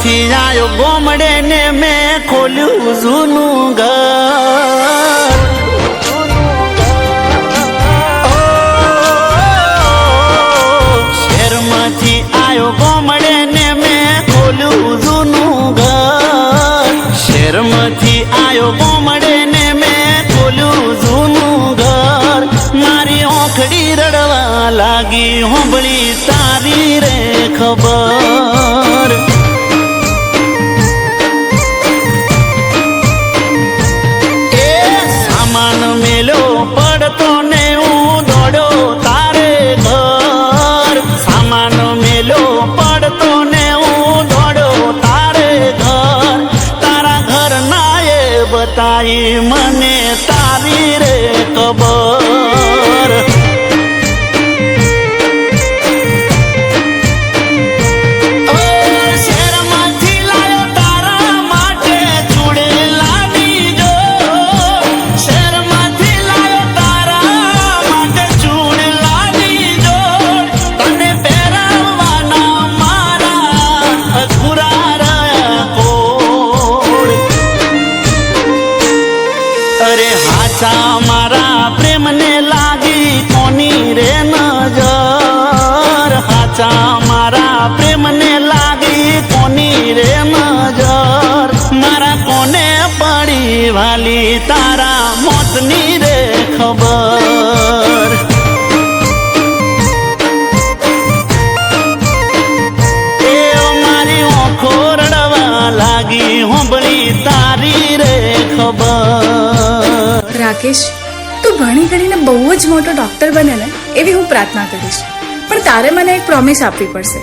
શહેરમાંથી આવ્યો ગોમડે ને મેં ખોલ્યું જૂનું ઘર. શહેરમાંથી આવ્યો ગોમડે ને મેં ખોલ્યું જૂનું ઘર. શહેરમાંથી આવ્યો ગોમડે ને મેં ખોલ્યું જૂનું ઘર. મારી ઓખડી રડવા લાગી હોંભળી તારી રે ખબર. એ સામાન મેલો પડતો ને હું દોડ્યો તારે ઘર. સામાન મેલો પડતો ને હું દોડ્યો તારે ઘર. તારા ઘર ના એ બતાઈ મને તારી રે ખબર. મારા પ્રેમને લાગી કોની રે નજર. હાચા મારા પ્રેમને લાગી કોની રે નજર. મારા કોને પડી વાલી તારા મોતની રે ખબર. એ મારી ઓખો રડવા લાગી હોંભળી તારી રે ખબર. રાકેશ, તું ભણી ગણીને બહુ જ મોટો ડોક્ટર બને ને એવી હું પ્રાર્થના કરીશ. પણ તારે મને એક પ્રોમિસ આપવી પડશે.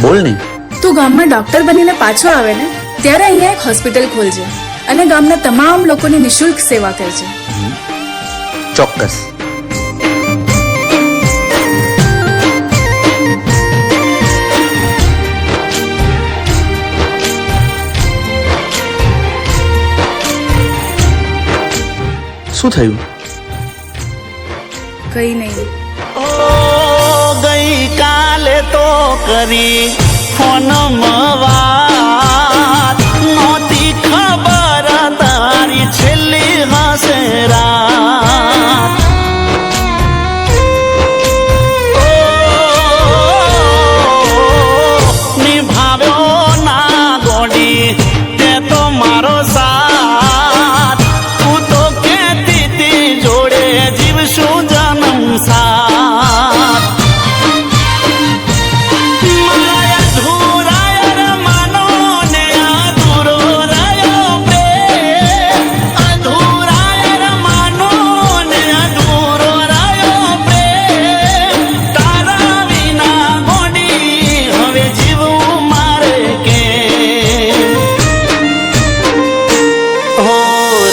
બોલ ને. તું ગામમાં ડોક્ટર બનીને પાછો આવે ને ત્યારે અહીંયા એક હોસ્પિટલ ખોલજે અને ગામના તમામ લોકોની નિઃશુલ્ક સેવા કરજે. ચોક્કસ. શું થયું? કઈ નહીં. ઓ ગઈ કાલે તો કરી ફોન વાત. નહોતી ખબર તારી છેલ્લી હશે રાત. નિભાવ્યો ના ગોડી તે તો મારો સાથ. શું જન્મ સાથ. મારા અધૂરા માનો ને અધૂરો રહ્યો પ્રેમ. અધૂરા માનો ને અધૂરો રહ્યો પ્રેમ. તારા વિના ગોડી હવે જીવવું મારે કે. હો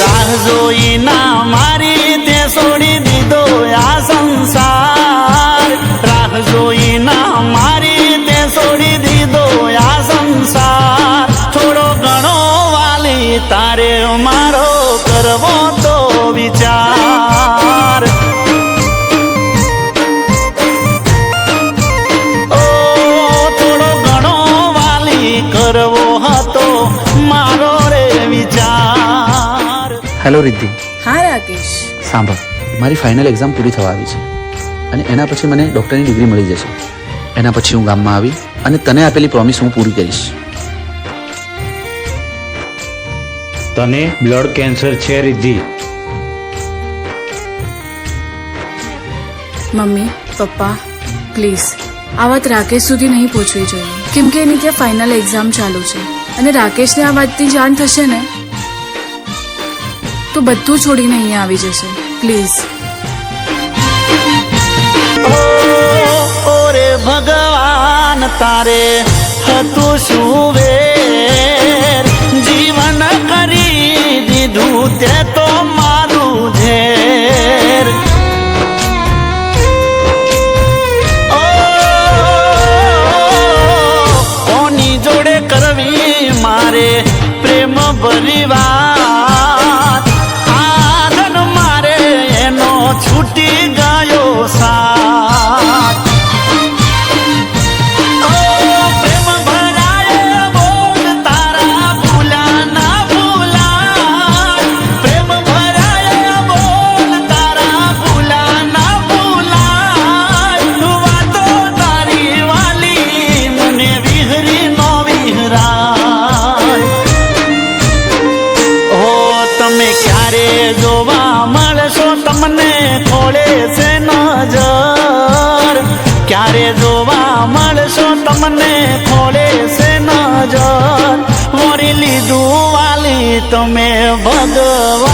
રાહ જોઈ ના મારી તે છોડી દીધો આ સંસાર. રાહ જોઈ ના મારી તે છોડી દીધો આ સંસાર. થોડો ઘણો વાલી તારે મારો કરવો તો વિચાર. ઓ થોડો ઘણો વાલી કરવો હતો મારો રે વિચાર. હેલો રિદ્ધિ. હા રાકેશ. સાંભળ, મારી ફાઇનલ એક્ઝામ પૂરી થવા આવી છે અને એના પછી મને ડૉક્ટરની ડિગ્રી મળી જશે. એના પછી હું ગામમાં આવી અને તને આપેલી પ્રોમિસ હું પૂરી કરીશ. તને બ્લડ કેન્સર છે રિદ્ધિ. મમ્મી, પપ્પા, પ્લીઝ આ વાત રાકેશ સુધી નહીં પહોંચવી જોઈએ. કેમ કે એની ત્યાં ફાઇનલ એક્ઝામ ચાલુ છે અને રાકેશને આ વાતની જાણ થશે ને તો બધું છોડીને અહીંયા આવી જશે. પ્લીઝ. ઓરે ભગવાન તારે હતું શું વેર. જીવન કરી દીધું તે તો મારું ઝેર. કોની જોડે કરવી મારે પ્રેમ ભરી વાત. આનંદ મારે એનો છૂટી ગયો સાથ. પ્રેમ ભરા ખોળે છે નજર ક્યારે જોવા મળશો તમને ખોળે છે નજર વરી લીધું વાલી તમે ભગવાન